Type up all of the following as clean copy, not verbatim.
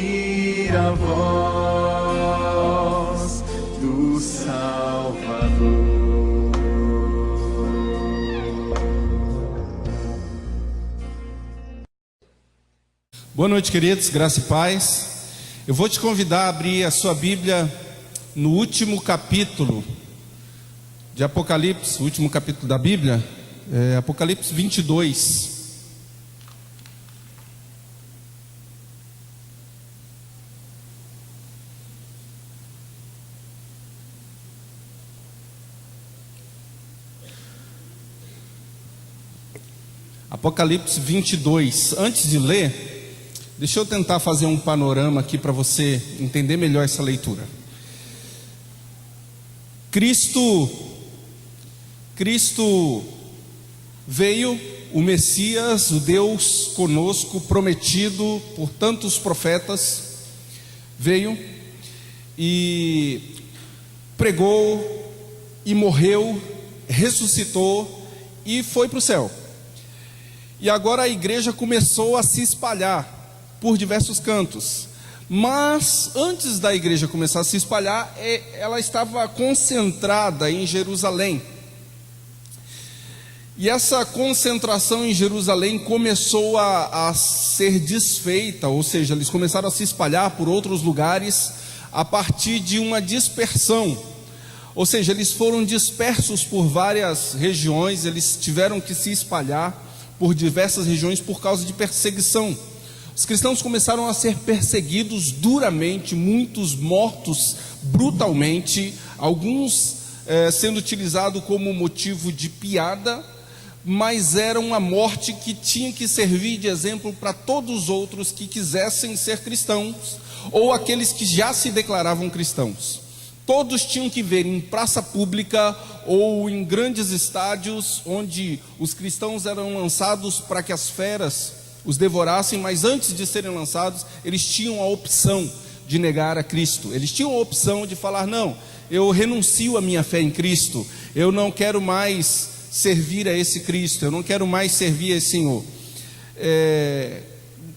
ouvir a voz do Salvador. Boa noite, queridos, graça e paz. Eu vou te convidar a abrir a sua Bíblia no último capítulo de Apocalipse, o último capítulo da Bíblia, Apocalipse 22. Apocalipse 22. Antes de ler, deixa eu tentar fazer um panorama aqui para você entender melhor essa leitura. Cristo veio, o Messias, o Deus conosco, prometido por tantos profetas, veio e pregou e morreu, ressuscitou e foi para o céu. E agora a igreja começou a se espalhar por diversos cantos. Mas antes da igreja começar a se espalhar, ela estava concentrada em Jerusalém. E essa concentração em Jerusalém começou a ser desfeita, ou seja, eles começaram a se espalhar por outros lugares a partir de uma dispersão. Ou seja, eles foram dispersos por várias regiões, eles tiveram que se espalhar por diversas regiões por causa de perseguição. Os cristãos começaram a ser perseguidos duramente, muitos mortos brutalmente, alguns sendo utilizados como motivo de piada, mas era uma morte que tinha que servir de exemplo para todos os outros que quisessem ser cristãos, ou aqueles que já se declaravam cristãos. Todos tinham que ver em praça pública ou em grandes estádios onde os cristãos eram lançados para que as feras os devorassem, mas antes de serem lançados, eles tinham a opção de negar a Cristo. Eles tinham a opção de falar: não, eu renuncio a minha fé em Cristo, eu não quero mais servir a esse Cristo, eu não quero mais servir a esse Senhor.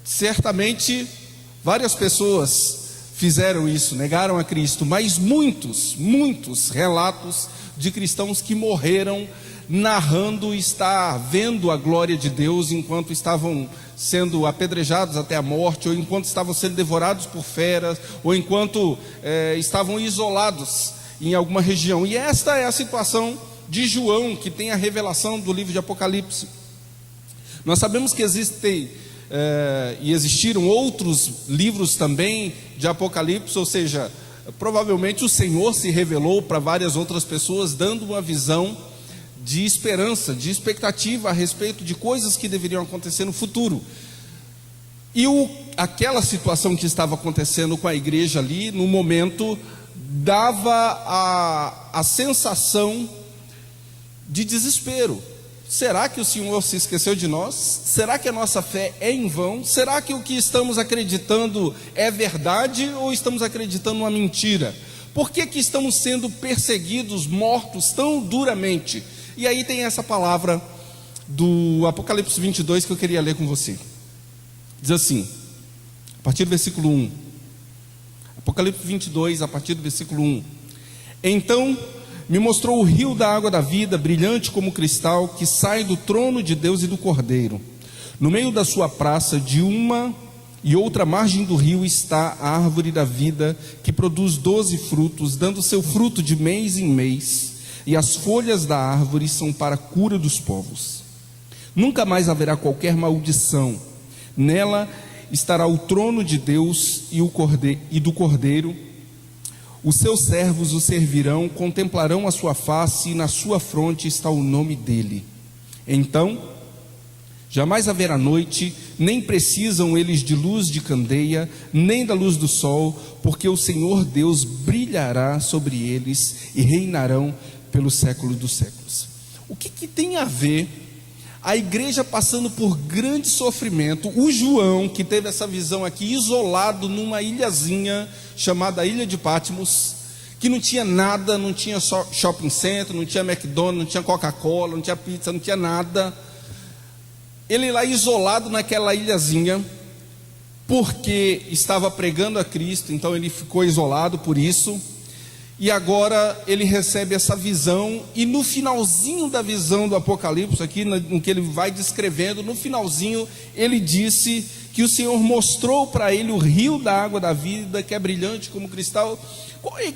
Certamente várias pessoas fizeram isso, negaram a Cristo, mas muitos relatos de cristãos que morreram narrando estar vendo a glória de Deus enquanto estavam sendo apedrejados até a morte, ou enquanto estavam sendo devorados por feras, ou enquanto estavam isolados em alguma região. E esta é a situação de João, que tem a revelação do livro de Apocalipse. Nós sabemos que existem e existiram outros livros também de Apocalipse, ou seja, provavelmente o Senhor se revelou para várias outras pessoas, dando uma visão de esperança, de expectativa a respeito de coisas que deveriam acontecer no futuro. E aquela situação que estava acontecendo com a igreja ali, no momento, dava a sensação de desespero. Será que o Senhor se esqueceu de nós? Será que a nossa fé é em vão? Será que o que estamos acreditando é verdade ou estamos acreditando uma mentira? Por que estamos sendo perseguidos, mortos tão duramente? E aí tem essa palavra do Apocalipse 22 que eu queria ler com você. Diz assim, a partir do versículo 1. Apocalipse 22, a partir do versículo 1. Então me mostrou o rio da água da vida, brilhante como cristal, que sai do trono de Deus e do Cordeiro. No meio da sua praça, de uma e outra margem do rio, está a árvore da vida, que produz 12 frutos, dando seu fruto de mês em mês, e as folhas da árvore são para a cura dos povos. Nunca mais haverá qualquer maldição. Nela estará o trono de Deus e do Cordeiro. Os seus servos o servirão, contemplarão a sua face, e na sua fronte está o nome dele. Então, jamais haverá noite, nem precisam eles de luz de candeia, nem da luz do sol, porque o Senhor Deus brilhará sobre eles e reinarão pelos séculos dos séculos. O que tem a ver a igreja passando por grande sofrimento? O João, que teve essa visão aqui, isolado numa ilhazinha chamada Ilha de Patmos, que não tinha nada, não tinha shopping center, não tinha McDonald's, não tinha Coca-Cola, não tinha pizza, não tinha nada. Ele lá isolado naquela ilhazinha, porque estava pregando a Cristo, então ele ficou isolado por isso. E agora ele recebe essa visão, e no finalzinho da visão do Apocalipse, aqui no que ele vai descrevendo, no finalzinho ele disse que o Senhor mostrou para ele o rio da água da vida, que é brilhante como cristal.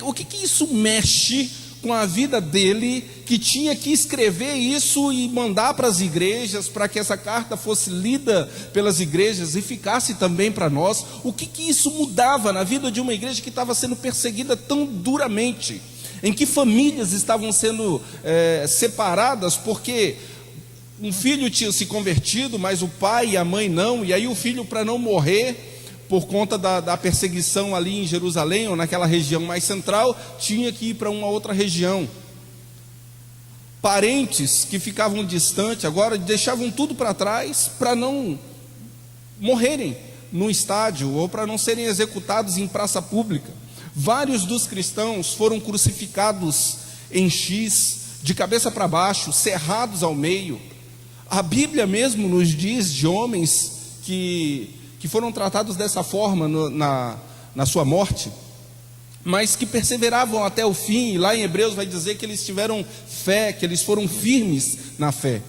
O que isso mexe com a vida dele, que tinha que escrever isso e mandar para as igrejas, para que essa carta fosse lida pelas igrejas e ficasse também para nós? O que isso mudava na vida de uma igreja que estava sendo perseguida tão duramente, em que famílias estavam sendo separadas, porque um filho tinha se convertido, mas o pai e a mãe não, e aí o filho, para não morrer por conta da perseguição ali em Jerusalém, ou naquela região mais central, tinha que ir para uma outra região. Parentes que ficavam distantes, agora deixavam tudo para trás, para não morrerem no estádio, ou para não serem executados em praça pública. Vários dos cristãos foram crucificados em X, de cabeça para baixo, cerrados ao meio. A Bíblia mesmo nos diz de homens que foram tratados dessa forma na sua morte, mas que perseveravam até o fim. E lá em Hebreus vai dizer que eles tiveram fé, que eles foram firmes na fé,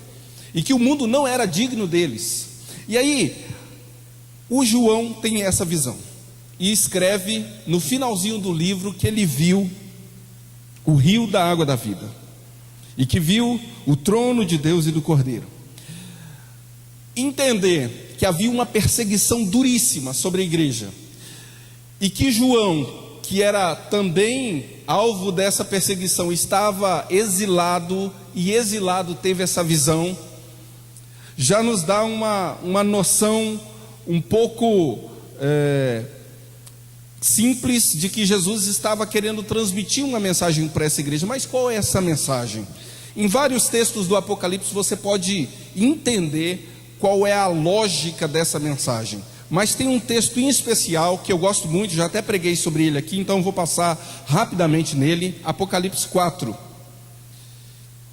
e que o mundo não era digno deles. E aí, o João tem essa visão, e escreve no finalzinho do livro que ele viu o rio da água da vida, e que viu o trono de Deus e do Cordeiro. Entender que havia uma perseguição duríssima sobre a igreja, e que João, que era também alvo dessa perseguição, estava exilado, e exilado teve essa visão, já nos dá uma noção um pouco simples de que Jesus estava querendo transmitir uma mensagem para essa igreja. Mas qual é essa mensagem? Em vários textos do Apocalipse você pode entender qual é a lógica dessa mensagem, mas tem um texto em especial que eu gosto muito, já até preguei sobre ele aqui, então vou passar rapidamente nele, Apocalipse 4,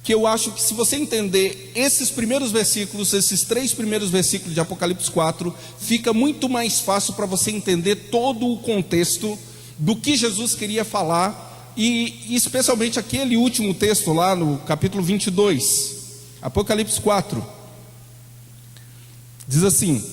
que eu acho que se você entender esses primeiros versículos, esses 3 primeiros versículos de Apocalipse 4, fica muito mais fácil para você entender todo o contexto do que Jesus queria falar, e especialmente aquele último texto lá no capítulo 22, Apocalipse 4, diz assim: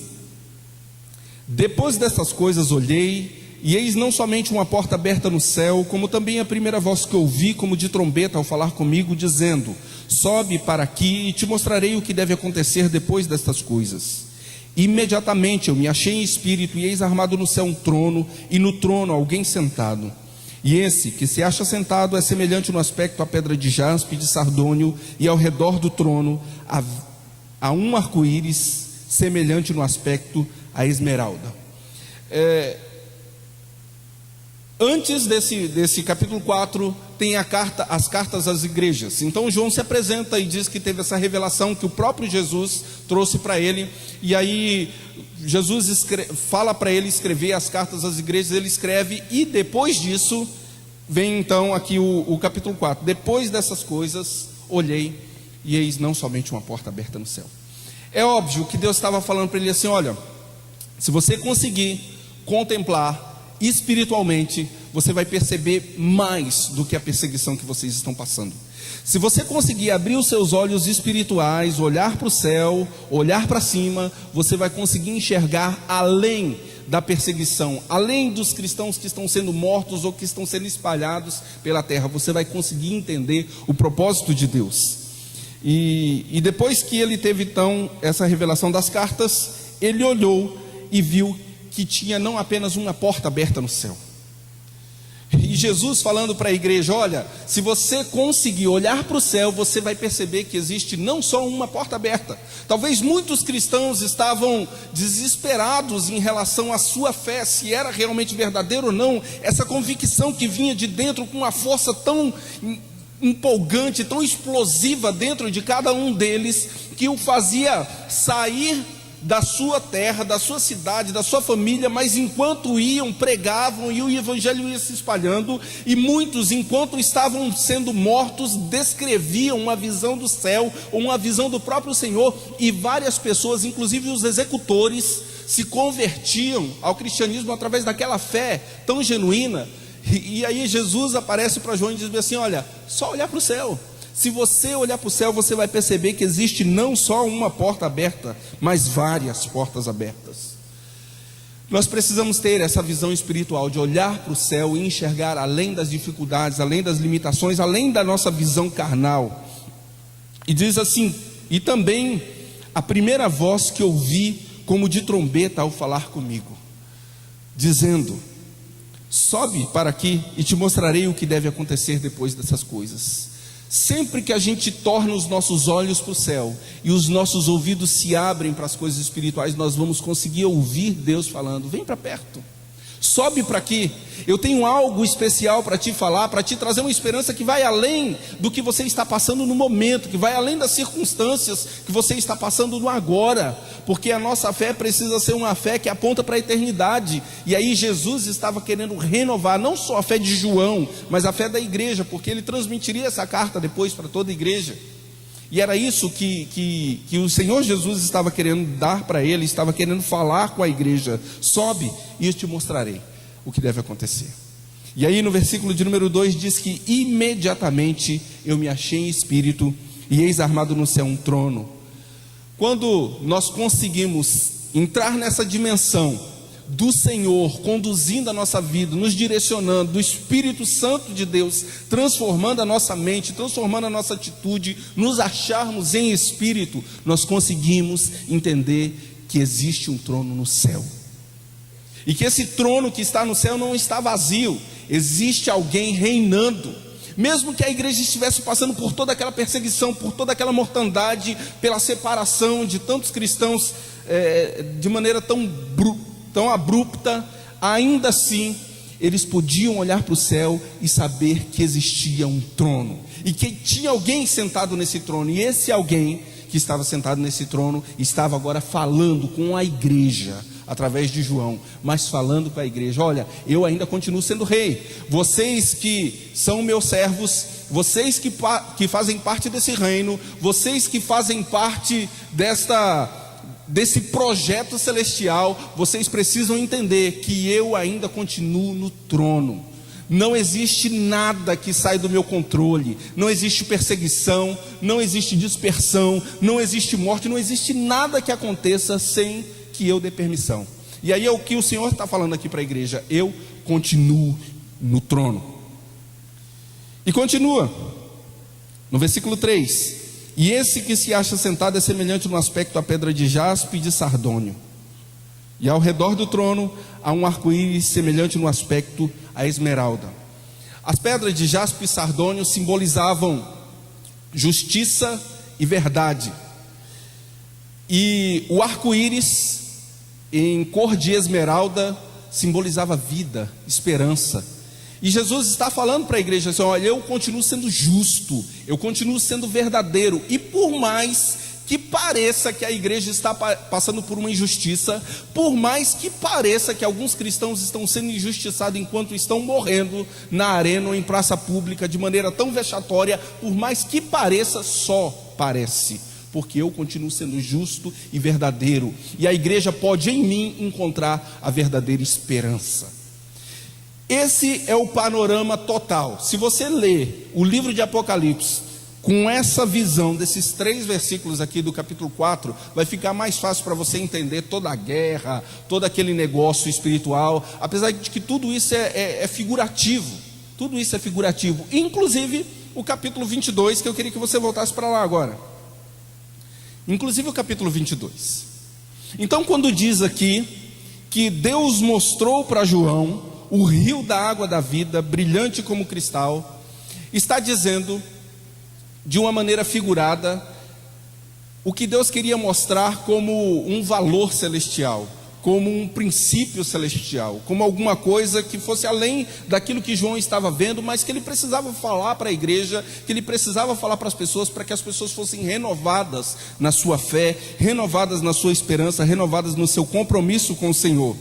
depois dessas coisas olhei, e eis não somente uma porta aberta no céu, como também a primeira voz que ouvi como de trombeta ao falar comigo, dizendo: sobe para aqui e te mostrarei o que deve acontecer depois destas coisas. Imediatamente eu me achei em espírito, e eis armado no céu um trono, e no trono alguém sentado. E esse que se acha sentado é semelhante no aspecto à pedra de jaspe e de sardônio, e ao redor do trono há um arco-íris semelhante no aspecto à esmeralda. Antes desse capítulo 4 tem as cartas às igrejas. Então João se apresenta e diz que teve essa revelação que o próprio Jesus trouxe para ele, e aí Jesus fala para ele escrever as cartas às igrejas. Ele escreve, e depois disso vem então aqui o capítulo 4. Depois dessas coisas olhei, e eis não somente uma porta aberta no céu. É óbvio que Deus estava falando para ele assim: olha, se você conseguir contemplar espiritualmente, você vai perceber mais do que a perseguição que vocês estão passando. Se você conseguir abrir os seus olhos espirituais, olhar para o céu, olhar para cima, você vai conseguir enxergar além da perseguição, além dos cristãos que estão sendo mortos ou que estão sendo espalhados pela terra. Você vai conseguir entender o propósito de Deus. E depois que ele teve então essa revelação das cartas, ele olhou e viu que tinha não apenas uma porta aberta no céu. E Jesus falando para a igreja: olha, se você conseguir olhar para o céu, você vai perceber que existe não só uma porta aberta. Talvez muitos cristãos estavam desesperados em relação à sua fé, se era realmente verdadeiro ou não, essa convicção que vinha de dentro com uma força tão empolgante, tão explosiva dentro de cada um deles, que o fazia sair da sua terra, da sua cidade, da sua família, mas enquanto iam, pregavam, e o evangelho ia se espalhando, e muitos, enquanto estavam sendo mortos, descreviam uma visão do céu, ou uma visão do próprio Senhor, e várias pessoas, inclusive os executores, se convertiam ao cristianismo através daquela fé tão genuína. E aí Jesus aparece para João e diz assim: olha, só olhar para o céu. Se você olhar para o céu, você vai perceber que existe não só uma porta aberta, mas várias portas abertas. Nós precisamos ter essa visão espiritual de olhar para o céu e enxergar além das dificuldades, além das limitações, além da nossa visão carnal. E diz assim: e também a primeira voz que ouvi como de trombeta ao falar comigo, dizendo: sobe para aqui e te mostrarei o que deve acontecer depois dessas coisas. Sempre que a gente torna os nossos olhos para o céu e os nossos ouvidos se abrem para as coisas espirituais, nós vamos conseguir ouvir Deus falando: vem para perto, sobe para aqui, eu tenho algo especial para te falar, para te trazer uma esperança que vai além do que você está passando no momento, que vai além das circunstâncias que você está passando no agora, porque a nossa fé precisa ser uma fé que aponta para a eternidade. E aí Jesus estava querendo renovar não só a fé de João, mas a fé da igreja, porque ele transmitiria essa carta depois para toda a igreja. E era isso que o Senhor Jesus estava querendo dar para ele, estava querendo falar com a igreja: sobe e eu te mostrarei o que deve acontecer. E aí no versículo de número 2 diz que imediatamente eu me achei em espírito, e eis armado no céu um trono. Quando nós conseguimos entrar nessa dimensão do Senhor conduzindo a nossa vida, nos direcionando, do Espírito Santo de Deus transformando a nossa mente, transformando a nossa atitude, nos acharmos em espírito, nós conseguimos entender que existe um trono no céu, e que esse trono que está no céu não está vazio, existe alguém reinando. Mesmo que a igreja estivesse passando por toda aquela perseguição, por toda aquela mortandade, pela separação de tantos cristãos de maneira tão abrupta, ainda assim eles podiam olhar para o céu e saber que existia um trono, e que tinha alguém sentado nesse trono, e esse alguém que estava sentado nesse trono estava agora falando com a igreja, através de João, mas falando com a igreja: olha, eu ainda continuo sendo rei, vocês que são meus servos, vocês que fazem parte desse reino, vocês que fazem parte desse projeto celestial, vocês precisam entender que eu ainda continuo no trono. Não existe nada que sai do meu controle, não existe perseguição, não existe dispersão, não existe morte, não existe nada que aconteça sem que eu dê permissão. E aí é o que o Senhor está falando aqui para a igreja: eu continuo no trono. E continua no versículo 3: e esse que se acha sentado é semelhante no aspecto à pedra de jaspe e de sardônio, e ao redor do trono há um arco-íris semelhante no aspecto à esmeralda. As pedras de jaspe e sardônio simbolizavam justiça e verdade, e o arco-íris em cor de esmeralda simbolizava vida, esperança. E Jesus está falando para a igreja assim: olha, eu continuo sendo justo, eu continuo sendo verdadeiro, e por mais que pareça que a igreja está passando por uma injustiça, por mais que pareça que alguns cristãos estão sendo injustiçados enquanto estão morrendo na arena ou em praça pública de maneira tão vexatória, por mais que pareça, só parece, porque eu continuo sendo justo e verdadeiro, e a igreja pode em mim encontrar a verdadeira esperança. Esse é o panorama total. Se você ler o livro de Apocalipse com essa visão desses 3 versículos aqui do capítulo 4, vai ficar mais fácil para você entender toda a guerra, todo aquele negócio espiritual, apesar de que tudo isso é figurativo, tudo isso é figurativo, inclusive o capítulo 22, que eu queria que você voltasse para lá agora, inclusive o capítulo 22. Então, quando diz aqui que Deus mostrou para João o rio da água da vida, brilhante como cristal, está dizendo de uma maneira figurada o que Deus queria mostrar como um valor celestial, como um princípio celestial, como alguma coisa que fosse além daquilo que João estava vendo, mas que ele precisava falar para a igreja, que ele precisava falar para as pessoas, para que as pessoas fossem renovadas na sua fé, renovadas na sua esperança, renovadas no seu compromisso com o Senhor.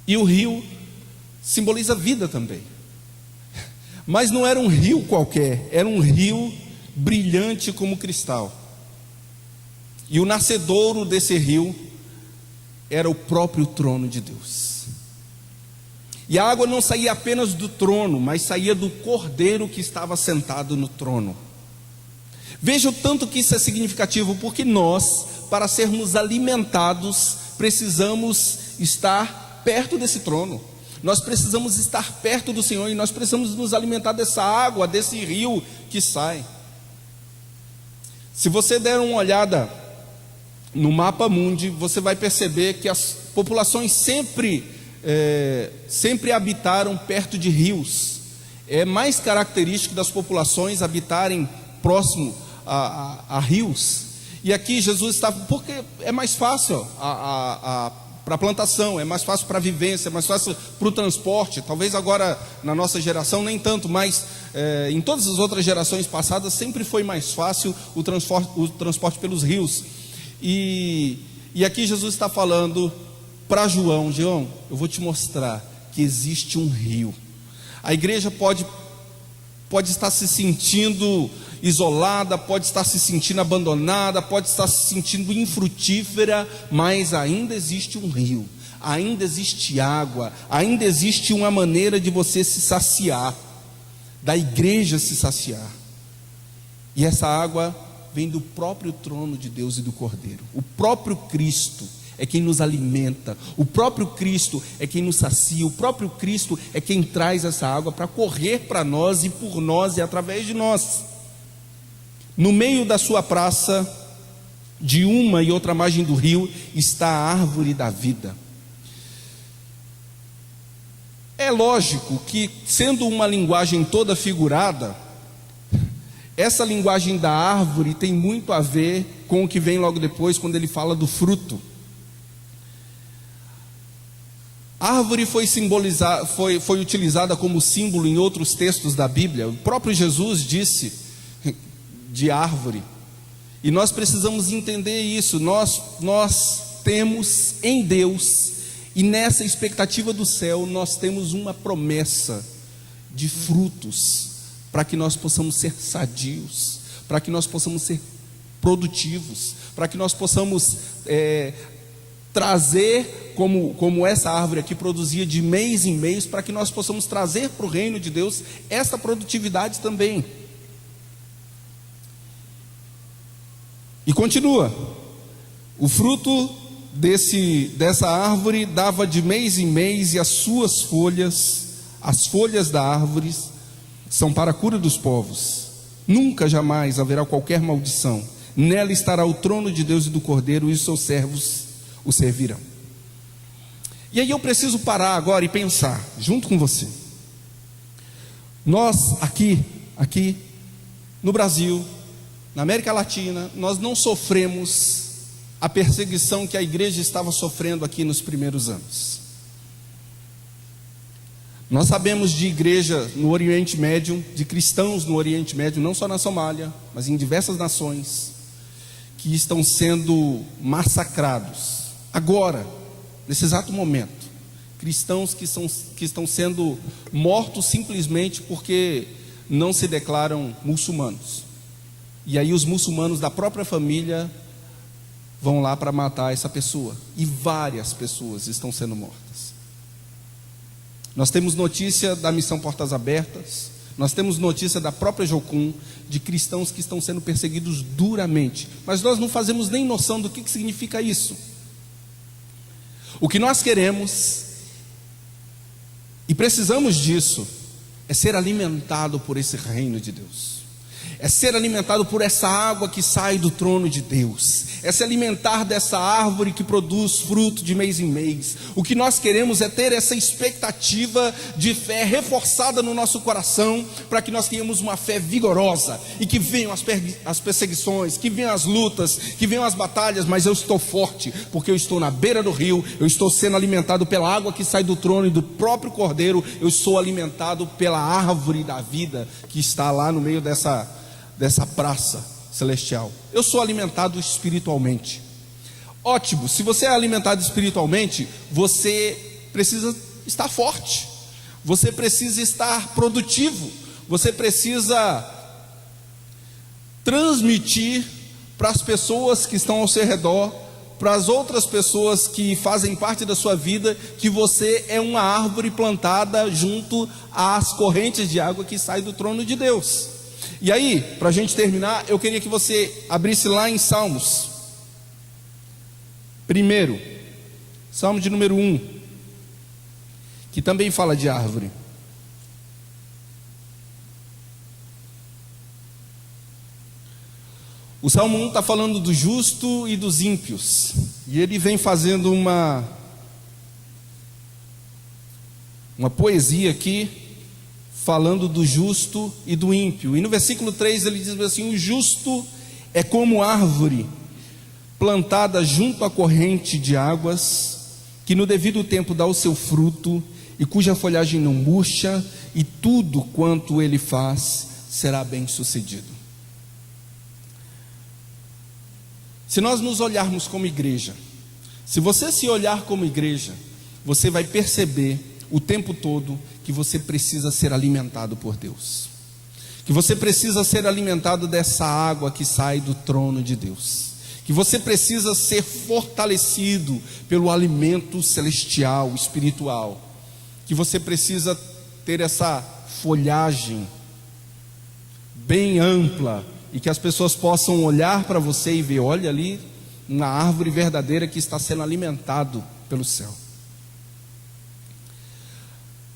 E o rio simboliza vida também, mas não era um rio qualquer, era um rio brilhante como cristal. E o nascedouro desse rio era o próprio trono de Deus. E a água não saía apenas do trono, mas saía do cordeiro que estava sentado no trono. Veja o tanto que isso é significativo, porque nós, para sermos alimentados, precisamos estar perto desse trono. Nós precisamos estar perto do Senhor e nós precisamos nos alimentar dessa água, desse rio que sai. Se você der uma olhada no mapa mundi, você vai perceber que as populações sempre habitaram perto de rios. É mais característico das populações habitarem próximo a rios. E aqui Jesus estava, porque é mais fácil para a plantação, é mais fácil para a vivência, é mais fácil para o transporte. Talvez agora na nossa geração nem tanto, mas em todas as outras gerações passadas sempre foi mais fácil o transporte pelos rios. E aqui Jesus está falando para João: João, eu vou te mostrar que existe um rio. A igreja pode estar se sentindo isolada, pode estar se sentindo abandonada, pode estar se sentindo infrutífera, mas ainda existe um rio, ainda existe água, ainda existe uma maneira de você se saciar, da igreja se saciar. E essa água vem do próprio trono de Deus e do Cordeiro. O próprio Cristo é quem nos alimenta, o próprio Cristo é quem nos sacia, o próprio Cristo é quem traz essa água para correr para nós e por nós e através de nós. No meio da sua praça, de uma e outra margem do rio, está a árvore da vida. É lógico que, sendo uma linguagem toda figurada, essa linguagem da árvore tem muito a ver com o que vem logo depois, quando ele fala do fruto. A árvore foi utilizada como símbolo em outros textos da Bíblia. O próprio Jesus disse de árvore, e nós precisamos entender isso. Nós temos em Deus, e nessa expectativa do céu, nós temos uma promessa de frutos, para que nós possamos ser sadios, para que nós possamos ser produtivos, para que nós possamos trazer, como essa árvore aqui produzia de mês em mês, para que nós possamos trazer para o reino de Deus essa produtividade também. E continua: o fruto dessa árvore dava de mês em mês, e as suas folhas, as folhas da árvore, são para a cura dos povos. Nunca jamais haverá qualquer maldição. Nela estará o trono de Deus e do Cordeiro, e os seus servos o servirão. E aí eu preciso parar agora e pensar junto com você. Nós aqui no Brasil, na América Latina, nós não sofremos a perseguição que a igreja estava sofrendo aqui nos primeiros anos. Nós sabemos de igreja no Oriente Médio, de cristãos no Oriente Médio, não só na Somália, mas em diversas nações, que estão sendo massacrados agora, nesse exato momento. Cristãos que estão sendo mortos simplesmente porque não se declaram muçulmanos. E aí os muçulmanos da própria família vão lá para matar essa pessoa. E várias pessoas estão sendo mortas. Nós temos notícia da Missão Portas Abertas, nós temos notícia da própria Jocum, de cristãos que estão sendo perseguidos duramente. Mas nós não fazemos nem noção do que significa isso. O que nós queremos, e precisamos disso, é ser alimentado por esse reino de Deus. É ser alimentado por essa água que sai do trono de Deus, é se alimentar dessa árvore que produz fruto de mês em mês. O que nós queremos é ter essa expectativa de fé reforçada no nosso coração, para que nós tenhamos uma fé vigorosa, e que venham as perseguições, que venham as lutas, que venham as batalhas, mas eu estou forte, porque eu estou na beira do rio, eu estou sendo alimentado pela água que sai do trono e do próprio Cordeiro, eu sou alimentado pela árvore da vida, que está lá no meio dessa praça celestial. Eu sou alimentado espiritualmente. Ótimo, se você é alimentado espiritualmente, você precisa estar forte, você precisa estar produtivo, você precisa transmitir para as pessoas que estão ao seu redor para as outras pessoas que fazem parte da sua vida, que você é uma árvore plantada junto às correntes de água que saem do trono de Deus. E aí, para a gente terminar, eu queria que você abrisse lá em Salmos. Primeiro, Salmo de número 1, que também fala de árvore. O Salmo 1 está falando do justo e dos ímpios, e ele vem fazendo uma poesia aqui, falando do justo e do ímpio. E no versículo 3 ele diz assim: o justo é como árvore plantada junto à corrente de águas, que no devido tempo dá o seu fruto, e cuja folhagem não murcha, e tudo quanto ele faz será bem sucedido. Se nós nos olharmos como igreja, se você se olhar como igreja, você vai perceber o tempo todo que você precisa ser alimentado por Deus, que você precisa ser alimentado dessa água que sai do trono de Deus, que você precisa ser fortalecido pelo alimento celestial, espiritual, que você precisa ter essa folhagem bem ampla, e que as pessoas possam olhar para você e ver: olha ali, uma árvore verdadeira que está sendo alimentado pelo céu.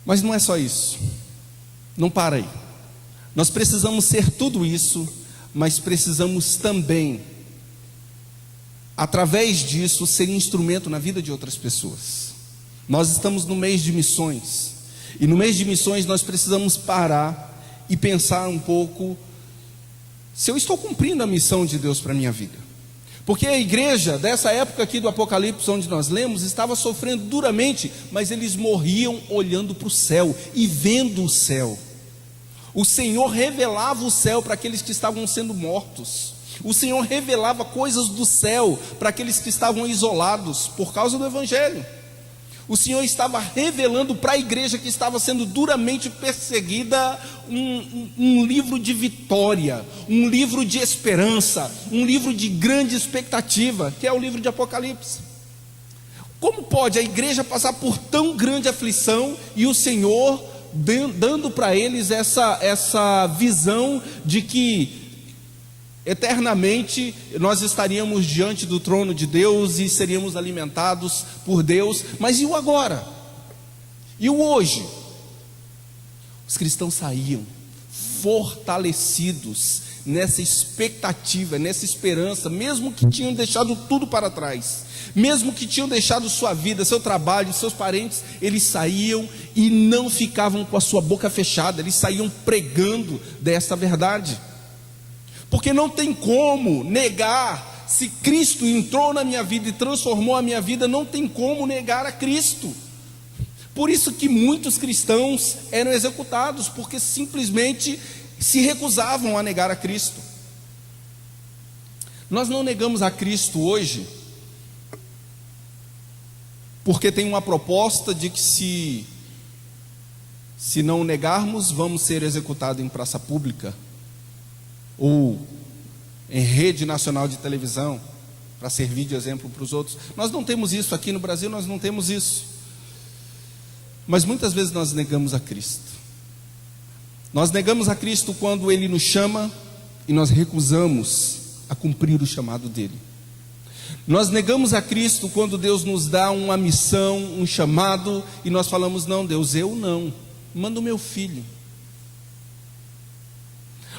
Mas não é só isso, não para aí. Nós precisamos ser tudo isso, mas precisamos também, através disso, ser instrumento na vida de outras pessoas. Nós estamos no mês de missões, e no mês de missões nós precisamos parar e pensar um pouco se eu estou cumprindo a missão de Deus para a minha vida. Porque a igreja dessa época aqui do Apocalipse, onde nós lemos, estava sofrendo duramente, mas eles morriam olhando para o céu e vendo o céu. O Senhor revelava o céu para aqueles que estavam sendo mortos. O Senhor revelava coisas do céu para aqueles que estavam isolados por causa do Evangelho. O Senhor estava revelando para a igreja que estava sendo duramente perseguida um livro de vitória, um livro de esperança, um livro de grande expectativa, que é o livro de Apocalipse. Como pode a igreja passar por tão grande aflição e o Senhor dando para eles essa visão de que eternamente nós estaríamos diante do trono de Deus e seríamos alimentados por Deus? Mas e o agora? E o hoje? Os cristãos saíam fortalecidos nessa expectativa, nessa esperança, mesmo que tinham deixado tudo para trás, mesmo que tinham deixado sua vida, seu trabalho, seus parentes, eles saíam e não ficavam com a sua boca fechada, eles saíam pregando dessa verdade. Porque não tem como negar, se Cristo entrou na minha vida e transformou a minha vida, não tem como negar a Cristo. Por isso que muitos cristãos eram executados, porque simplesmente se recusavam a negar a Cristo. Nós não negamos a Cristo hoje, porque tem uma proposta de que se não negarmos, vamos ser executados em praça pública, ou em rede nacional de televisão, para servir de exemplo para os outros. Nós não temos isso aqui no Brasil, nós não temos isso. Mas muitas vezes nós negamos a Cristo. Nós negamos a Cristo quando Ele nos chama e nós recusamos a cumprir o chamado dEle. Nós negamos a Cristo quando Deus nos dá uma missão, um chamado, e nós falamos: não, Deus, eu não, manda o meu filho.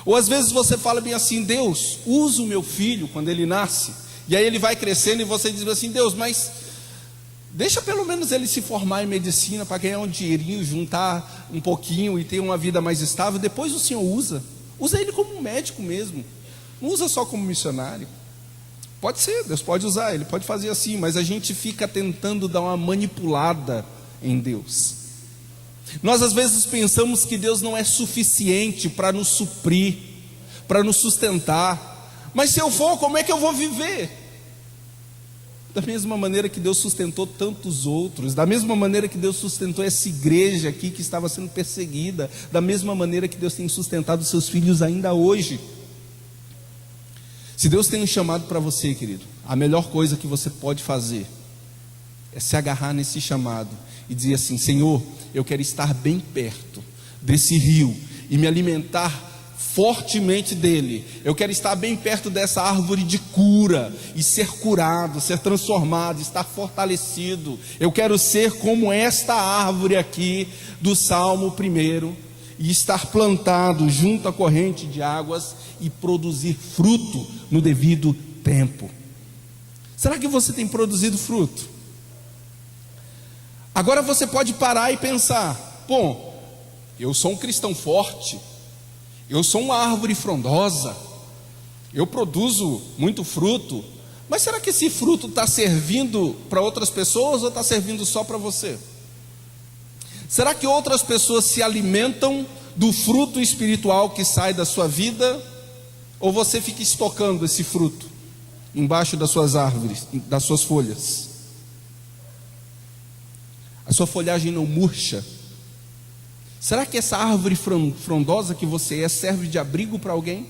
Ou às vezes você fala bem assim: Deus, usa o meu filho quando ele nasce, e aí ele vai crescendo e você diz assim: Deus, mas deixa pelo menos ele se formar em medicina para ganhar um dinheirinho, juntar um pouquinho e ter uma vida mais estável, depois o Senhor usa ele como um médico mesmo, não usa só como missionário. Pode ser, Deus pode usar, Ele pode fazer assim, mas a gente fica tentando dar uma manipulada em Deus. Nós às vezes pensamos que Deus não é suficiente para nos suprir, para nos sustentar. Mas se eu for, como é que eu vou viver? Da mesma maneira que Deus sustentou tantos outros, da mesma maneira que Deus sustentou essa igreja aqui que estava sendo perseguida, da mesma maneira que Deus tem sustentado seus filhos ainda hoje. Se Deus tem um chamado para você, querido, a melhor coisa que você pode fazer é se agarrar nesse chamado e dizer assim: Senhor, eu quero estar bem perto desse rio e me alimentar fortemente dele. Eu quero estar bem perto dessa árvore de cura e ser curado, ser transformado, estar fortalecido. Eu quero ser como esta árvore aqui do Salmo 1 e estar plantado junto à corrente de águas e produzir fruto no devido tempo. Será que você tem produzido fruto? Agora você pode parar e pensar: bom, eu sou um cristão forte, eu sou uma árvore frondosa, eu produzo muito fruto, mas será que esse fruto está servindo para outras pessoas ou está servindo só para você? Será que outras pessoas se alimentam do fruto espiritual que sai da sua vida, ou você fica estocando esse fruto embaixo das suas árvores, das suas folhas? A sua folhagem não murcha? Será que essa árvore frondosa que você é serve de abrigo para alguém?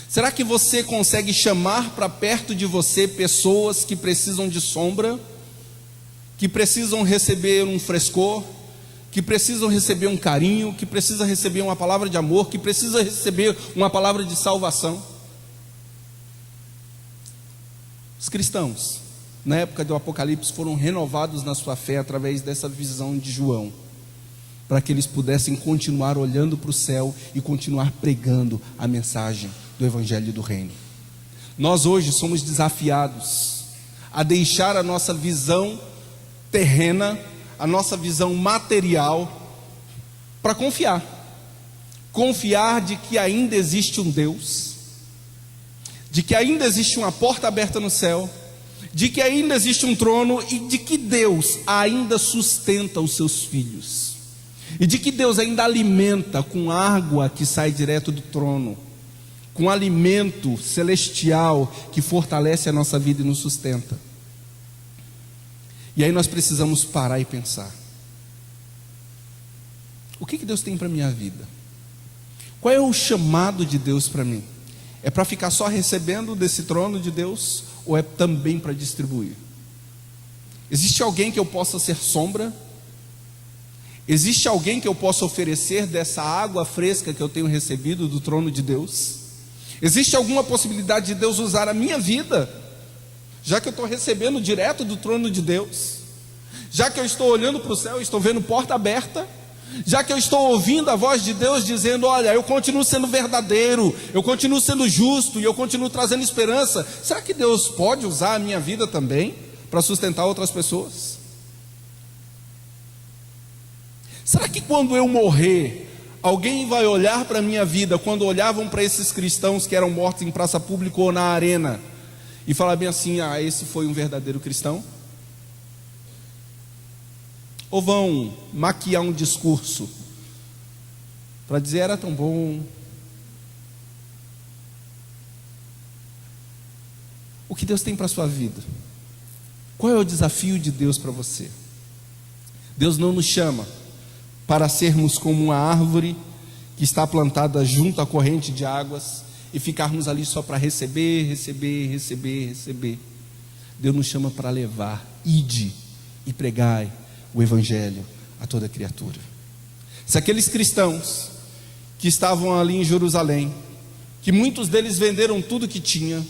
Será que você consegue chamar para perto de você pessoas que precisam de sombra, que precisam receber um frescor, que precisam receber um carinho, que precisam receber uma palavra de amor, que precisam receber uma palavra de salvação? Os cristãos, na época do Apocalipse, foram renovados na sua fé através dessa visão de João, para que eles pudessem continuar olhando para o céu e continuar pregando a mensagem do Evangelho do Reino. Nós hoje somos desafiados a deixar a nossa visão terrena, a nossa visão material, para confiar de que ainda existe um Deus, de que ainda existe uma porta aberta no céu, de que ainda existe um trono e de que Deus ainda sustenta os seus filhos. E de que Deus ainda alimenta com água que sai direto do trono, com alimento celestial que fortalece a nossa vida e nos sustenta. E aí nós precisamos parar e pensar: o que Deus tem para a minha vida? Qual é o chamado de Deus para mim? É para ficar só recebendo desse trono de Deus, ou é também para distribuir? Existe alguém que eu possa ser sombra? Existe alguém que eu possa oferecer dessa água fresca que eu tenho recebido do trono de Deus? Existe alguma possibilidade de Deus usar a minha vida, já que eu estou recebendo direto do trono de Deus? Já que eu estou olhando para o céu, estou vendo porta aberta? Já que eu estou ouvindo a voz de Deus dizendo: olha, eu continuo sendo verdadeiro, eu continuo sendo justo e eu continuo trazendo esperança, será que Deus pode usar a minha vida também para sustentar outras pessoas? Será que quando eu morrer, alguém vai olhar para a minha vida, quando olhavam para esses cristãos que eram mortos em praça pública ou na arena, e falar bem assim: ah, esse foi um verdadeiro cristão? Ou vão maquiar um discurso para dizer: era tão bom? O que Deus tem para a sua vida? Qual é o desafio de Deus para você? Deus não nos chama para sermos como uma árvore que está plantada junto à corrente de águas e ficarmos ali só para receber. Deus nos chama para levar, ide e pregai o Evangelho a toda criatura. Se aqueles cristãos que estavam ali em Jerusalém, que muitos deles venderam tudo que tinha,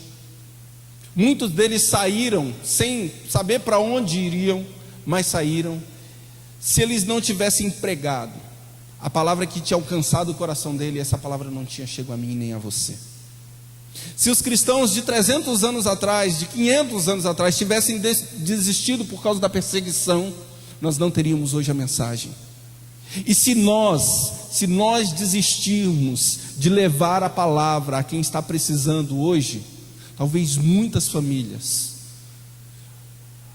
muitos deles saíram sem saber para onde iriam, mas saíram, se eles não tivessem pregado a palavra que tinha alcançado o coração dele, essa palavra não tinha chegado a mim nem a você. Se os cristãos de 300 anos atrás, de 500 anos atrás, tivessem desistido por causa da perseguição, nós não teríamos hoje a mensagem. E se nós desistirmos de levar a palavra a quem está precisando hoje, talvez muitas famílias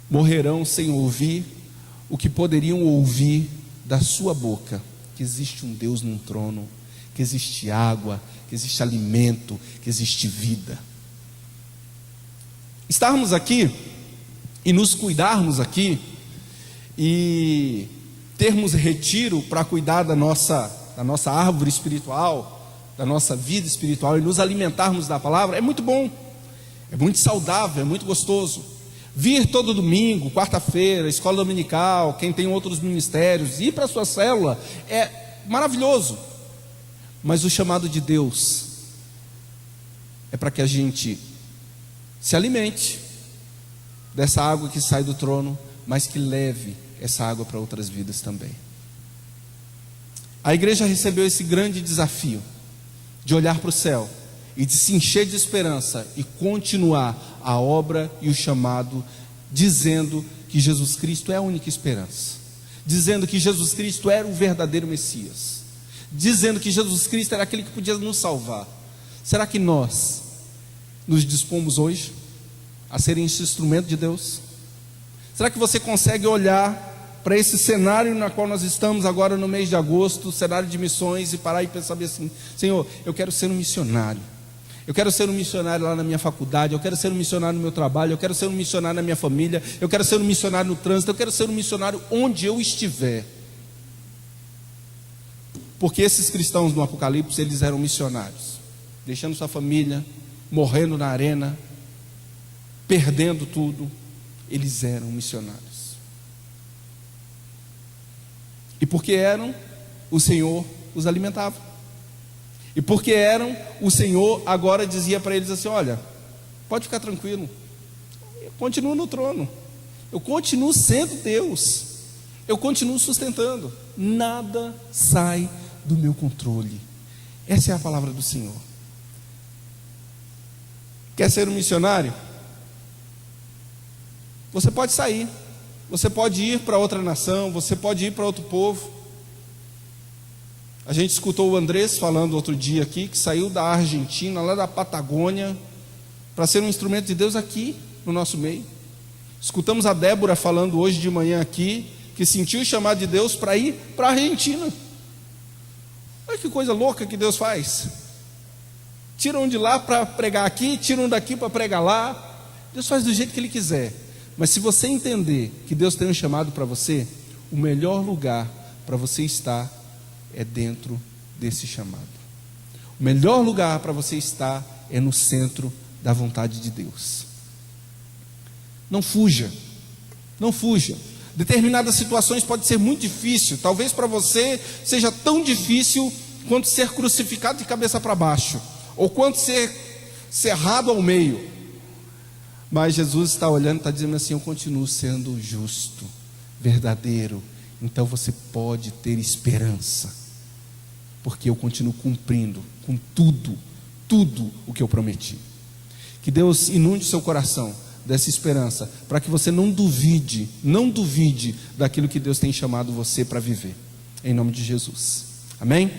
morrerão sem ouvir o que poderiam ouvir da sua boca: que existe um Deus num trono, que existe água, que existe alimento, que existe vida. Estarmos aqui e nos cuidarmos aqui e termos retiro para cuidar da nossa árvore espiritual, da nossa vida espiritual, e nos alimentarmos da palavra, é muito bom. É muito saudável, é muito gostoso. Vir todo domingo, quarta-feira, escola dominical, quem tem outros ministérios, ir para a sua célula é maravilhoso. Mas o chamado de Deus é para que a gente se alimente dessa água que sai do trono, mas que leve essa água para outras vidas também. A igreja recebeu esse grande desafio de olhar para o céu e de se encher de esperança e continuar a obra e o chamado, dizendo que Jesus Cristo é a única esperança, dizendo que Jesus Cristo era o verdadeiro Messias, dizendo que Jesus Cristo era aquele que podia nos salvar. Será que nós nos dispomos hoje a serem esse instrumento de Deus? Será que você consegue olhar para esse cenário na qual nós estamos agora no mês de agosto, cenário de missões, e parar e pensar assim: Senhor, eu quero ser um missionário. Eu quero ser um missionário lá na minha faculdade, eu quero ser um missionário no meu trabalho, eu quero ser um missionário na minha família, eu quero ser um missionário no trânsito, eu quero ser um missionário onde eu estiver. Porque esses cristãos no Apocalipse, eles eram missionários, deixando sua família, morrendo na arena, perdendo tudo. Eles eram missionários. E porque eram, o Senhor os alimentava. E porque eram, o Senhor agora dizia para eles assim: olha, pode ficar tranquilo, eu continuo no trono, eu continuo sendo Deus, eu continuo sustentando, nada sai do meu controle. Essa é a palavra do Senhor. Quer ser um missionário? Você pode sair, você pode ir para outra nação, você pode ir para outro povo. A gente escutou o Andrés falando outro dia aqui, que saiu da Argentina, lá da Patagônia, para ser um instrumento de Deus aqui no nosso meio. Escutamos a Débora falando hoje de manhã aqui, que sentiu o chamado de Deus para ir para a Argentina. Olha que coisa louca que Deus faz. Tiram de lá para pregar aqui, tiram daqui para pregar lá. Deus faz do jeito que Ele quiser. Mas se você entender que Deus tem um chamado para você, o melhor lugar para você estar é dentro desse chamado. O melhor lugar para você estar é no centro da vontade de Deus. Não fuja, não fuja. Determinadas situações podem ser muito difíceis. Talvez para você seja tão difícil quanto ser crucificado de cabeça para baixo, ou quanto ser cerrado ao meio. Mas Jesus está olhando e está dizendo assim: eu continuo sendo justo, verdadeiro. Então você pode ter esperança, porque eu continuo cumprindo com tudo o que eu prometi. Que Deus inunde o seu coração dessa esperança, para que você não duvide daquilo que Deus tem chamado você para viver, em nome de Jesus, amém?